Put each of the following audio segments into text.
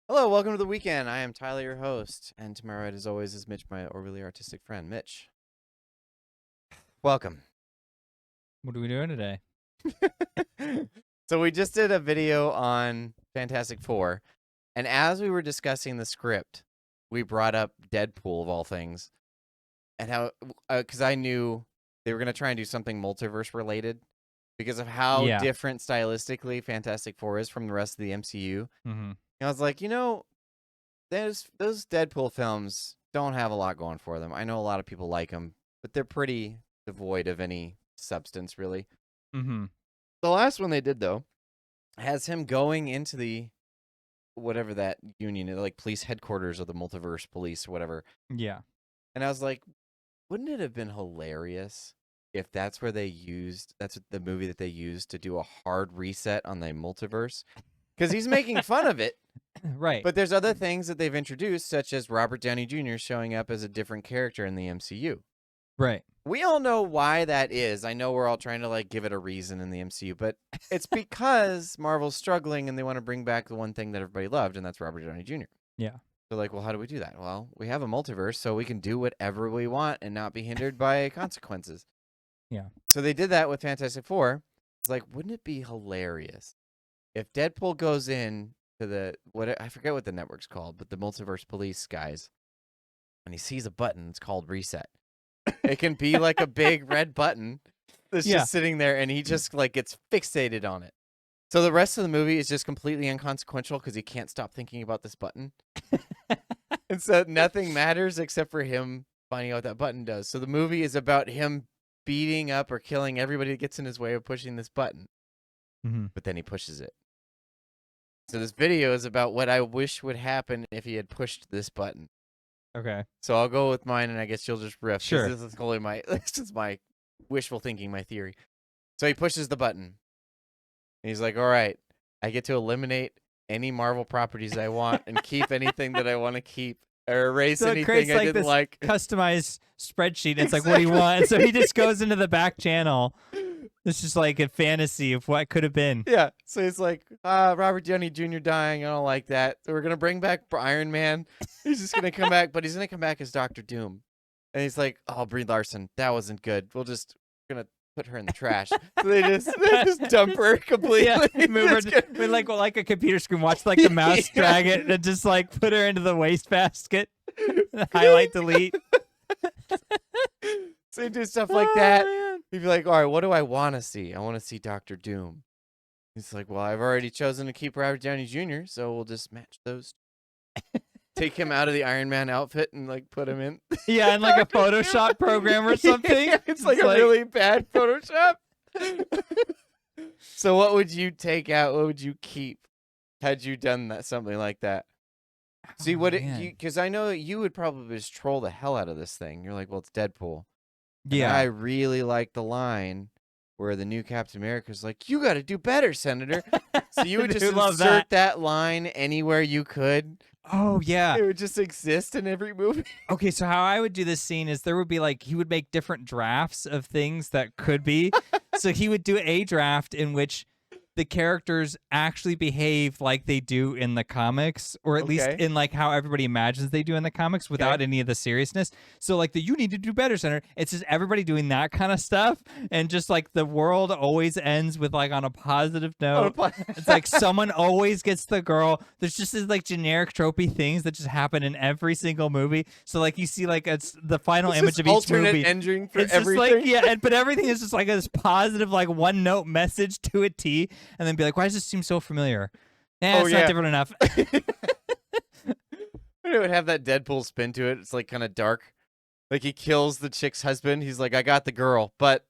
Hello, welcome to the weekend. I am Tyler, your host, and to my right, as always, is Mitch, my overly artistic friend. Mitch, welcome. What are we doing today? So we just did a video on Fantastic Four, and as we were discussing the script, we brought up Deadpool of all things, and how because I knew they were going to try and do something multiverse related because of how Yeah. different stylistically Fantastic Four is from the rest of the MCU. Mm-hmm. And I was like, those Deadpool films don't have a lot going for them. I know a lot of people like them, but they're pretty devoid of any substance, really. Mm-hmm. The last one they did, though, has him going into the whatever that union, like police headquarters of the Multiverse Police or whatever. Yeah. And I was like, wouldn't it have been hilarious if that's where that's the movie that they used to do a hard reset on the multiverse? Because he's making fun of it. Right. But there's other things that they've introduced, such as Robert Downey Jr. showing up as a different character in the MCU. Right. We all know why that is. I know we're all trying to give it a reason in the MCU, but it's because Marvel's struggling and they want to bring back the one thing that everybody loved, and that's Robert Downey Jr. Yeah. So well, how do we do that? Well, we have a multiverse, so we can do whatever we want and not be hindered by consequences. Yeah. So they did that with Fantastic Four. It's like, wouldn't it be hilarious if Deadpool goes in to I forget what the network's called, but the Multiverse Police guys, and he sees a button, it's called reset. It can be like a big red button that's just sitting there, and he just gets fixated on it. So the rest of the movie is just completely inconsequential because he can't stop thinking about this button. And so nothing matters except for him finding out what that button does. So the movie is about him beating up or killing everybody that gets in his way of pushing this button. Mm-hmm. But then he pushes it. So this video is about what I wish would happen if he had pushed this button. Okay. So I'll go with mine, and I guess you'll just riff. Sure. This is my wishful thinking, my theory. So he pushes the button. And he's like, all right, I get to eliminate any Marvel properties I want and keep anything that I want to keep, or erase So it anything creates I didn't like. customized spreadsheet. It's like, what do you want? So he just goes into the back channel. It's just like a fantasy of what could have been. Yeah. So he's like, Robert Downey Jr. dying. I don't like that. So we're going to bring back Iron Man. He's just going to come back, but he's going to come back as Dr. Doom. And he's like, oh, Brie Larson, that wasn't good. We're going to put her in the trash. So they just dump her completely. Yeah, move her with like a computer screen. Watch the mouse drag it and just put her into the wastebasket. Highlight, delete. So you do stuff like that. Man. He'd be like, all right, what do I want to see? I want to see Dr. Doom. He's like, well, I've already chosen to keep Robert Downey Jr., so we'll just match those. Take him out of the Iron Man outfit and put him in. Yeah, in a Photoshop program or something. Yeah, it's a really bad Photoshop. So what would you take out? What would you keep had you done something like that? See because I know you would probably just troll the hell out of this thing. You're like, well, it's Deadpool. Yeah. And I really like the line where the new Captain America's like, you got to do better, Senator. So you would just insert that line anywhere you could. Oh, yeah. It would just exist in every movie. Okay, so how I would do this scene is there would be he would make different drafts of things that could be. So he would do a draft in which the characters actually behave like they do in the comics, or at least in how everybody imagines they do in the comics without any of the seriousness. So you need to do better, Senator. It's just everybody doing that kind of stuff, and just the world always ends with on a positive note. It's someone always gets the girl. There's just these generic tropey things that just happen in every single movie. So you see it's the final image of each movie. Ending for it's everything. Just but everything is just this positive one note message to a T. And then be like, why does this seem so familiar? It's not different enough. It would have that Deadpool spin to it. It's kind of dark. He kills the chick's husband. He's like, I got the girl, but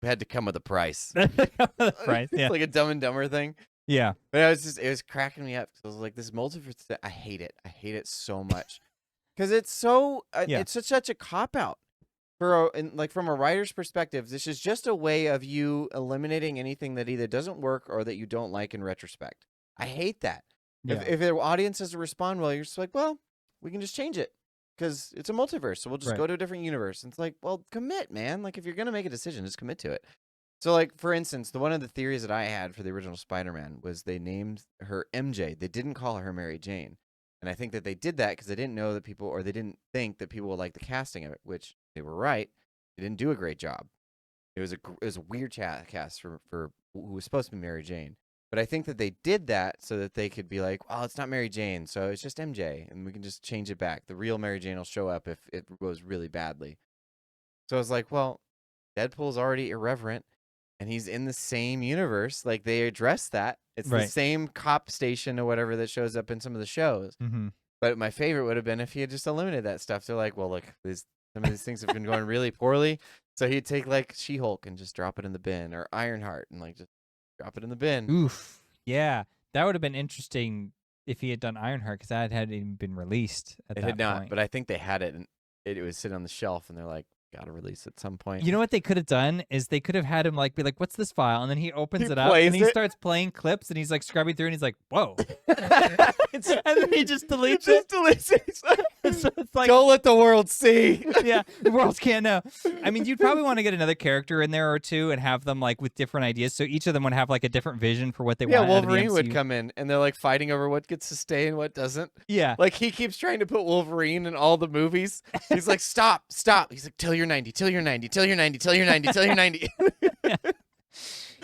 it had to come with a price. Price, yeah. It's like a Dumb and Dumber thing. Yeah. But it was cracking me up. I was like, this multiverse, I hate it. I hate it so much. Because it's so, it's such a cop-out. From a writer's perspective, this is just a way of you eliminating anything that either doesn't work or that you don't like in retrospect. I hate that. Yeah. If the audience doesn't respond well, you're just like, well, we can just change it because it's a multiverse, so we'll just go to a different universe. And it's well, commit, man. If you're gonna make a decision, just commit to it. So, for instance, one of the theories that I had for the original Spider-Man was they named her MJ. They didn't call her Mary Jane. And I think that they did that because they didn't know that people, or they didn't think that people would like the casting of it, which they were right. They didn't do a great job. It was a weird cast for who was supposed to be Mary Jane. But I think that they did that so that they could be like, well, it's not Mary Jane, so it's just MJ, and we can just change it back. The real Mary Jane will show up if it goes really badly. So I was like, well, Deadpool's already irreverent, and he's in the same universe. Like, they address that. It's the same cop station or whatever that shows up in some of the shows. Mm-hmm. But my favorite would have been if he had just eliminated that stuff. They're like, well, look, some of these things have been going really poorly. So he'd take, like, She-Hulk and just drop it in the bin, or Ironheart and, like, just drop it in the bin. Oof. Yeah. That would have been interesting if he had done Ironheart, because that hadn't even been released at that point. It had not, but I think they had it, and it was sitting on the shelf, and they're like, gotta release at some point. You know what they could have done is they could have had him like be like, "What's this file?" And then he opens it up and he starts playing clips and he's like scrubbing through and he's like, "Whoa!" And then he just deletes it. So it's like, don't let the world see. Yeah, the world can't know. I mean, you'd probably want to get another character in there or two and have them like with different ideas, so each of them would have like a different vision for what they want. Yeah, Wolverine would come in and they're like fighting over what gets to stay and what doesn't. Yeah, like he keeps trying to put Wolverine in all the movies. He's like, stop. He's like, till you're 90, till you're 90, till you're 90, till you're 90, till you're 90.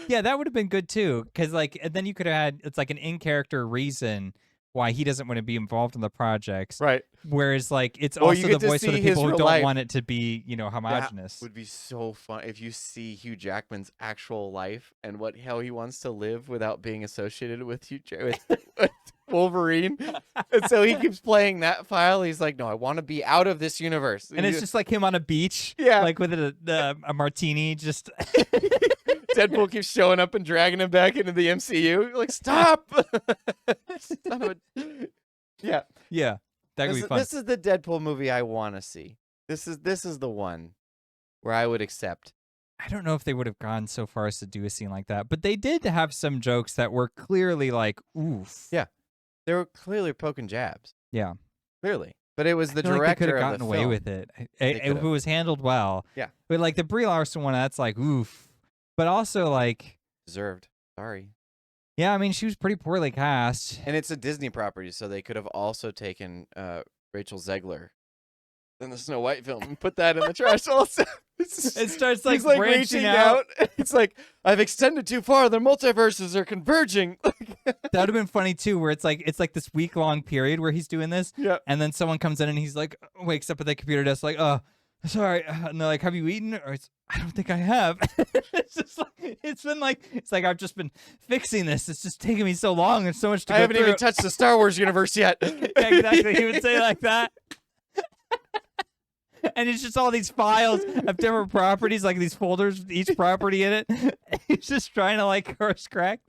Yeah, that would have been good too, because like, and then you could have had it's like an in-character reason why he doesn't want to be involved in the projects, right? Whereas like it's also the voice of the people who don't want it to be, homogenous. That would be so fun if you see Hugh Jackman's actual life and how he wants to live without being associated with with Wolverine. And so he keeps playing that file. He's like, no, I want to be out of this universe. And it's just like him on a beach, like with a martini, just. Deadpool keeps showing up and dragging him back into the MCU. You're like, stop! Yeah. Yeah. That could be fun. This is the Deadpool movie I want to see. This is the one where I would accept. I don't know if they would have gone so far as to do a scene like that, but they did have some jokes that were clearly like, oof. Yeah. They were clearly poking jabs. Yeah. Clearly. But it was the director like they could have gotten of the away film. with it. If it was handled well. Yeah. But like the Brie Larson one, that's like, oof. But also like. Deserved. Sorry. Yeah, I mean, she was pretty poorly cast. And it's a Disney property, so they could have also taken Rachel Zegler in the Snow White film and put that in the trash also. It starts like, branching out. It's like, I've extended too far. The multiverses are converging. That would have been funny too, where it's like this week-long period where he's doing this. Yeah. And then someone comes in and he's like, wakes up at the computer desk like, oh, sorry. And they're like, have you eaten? Or I don't think I have. It's just like, it's like, I've just been fixing this. It's just taking me so long. There's so much to go haven't through. even touched the Star Wars universe yet. Yeah, exactly. He would say like that. And it's just all these files of different properties, like these folders with each property in it. He's just trying to like course correct.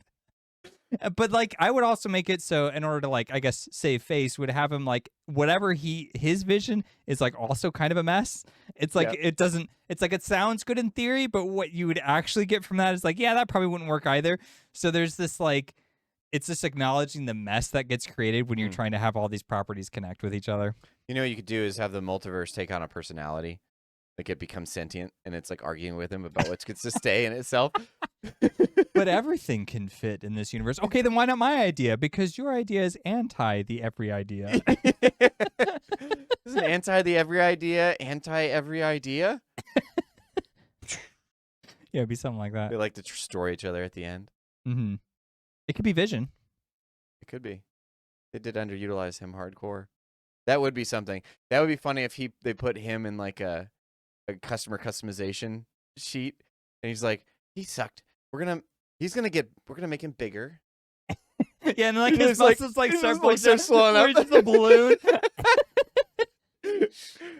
But like, I would also make it so in order to like, I guess, save face, would have him like whatever his vision is like also kind of a mess. It's like it doesn't. It's like it sounds good in theory, but what you would actually get from that is like, yeah, that probably wouldn't work either. So there's this like, it's just acknowledging the mess that gets created when you're trying to have all these properties connect with each other. You know what you could do is have the multiverse take on a personality. Like it becomes sentient and it's like arguing with him about what gets to stay in itself. But everything can fit in this universe. Okay, then why not my idea? Because your idea is anti the every idea. Isn't anti the every idea anti every idea? Yeah, it'd be something like that. They like to destroy each other at the end. Mm-hmm. It could be Vision. It could be. They did underutilize him hardcore. That would be something. That would be funny if they put him in like a customer customization sheet, and he's like, he sucked. We're gonna make him bigger. Yeah, and like his muscles like start swelling up. He's just a balloon.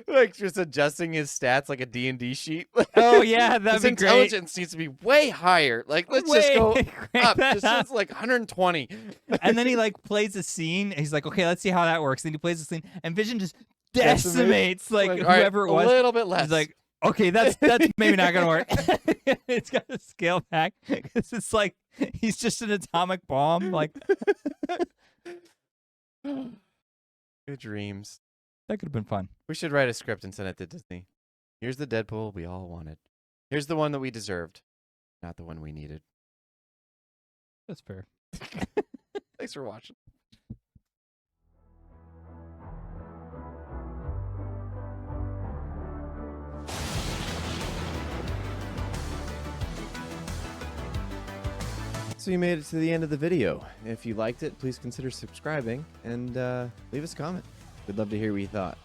Like just adjusting his stats like a D&D sheet. Oh yeah, that'd his be intelligence needs to be way higher. Like let's just go up. Just like 120. And then he like plays a scene. He's like, okay, let's see how that works. Then he plays the scene, and Vision just decimates like whoever it was. A little bit less. He's like, okay, that's maybe not gonna work. It's got to scale back because it's like he's just an atomic bomb. Like, good dreams. That could have been fun. We should write a script and send it to Disney. Here's the Deadpool we all wanted. Here's the one that we deserved, not the one we needed. That's fair. Thanks for watching. So you made it to the end of the video. If you liked it, please consider subscribing and leave us a comment. We'd love to hear what you thought.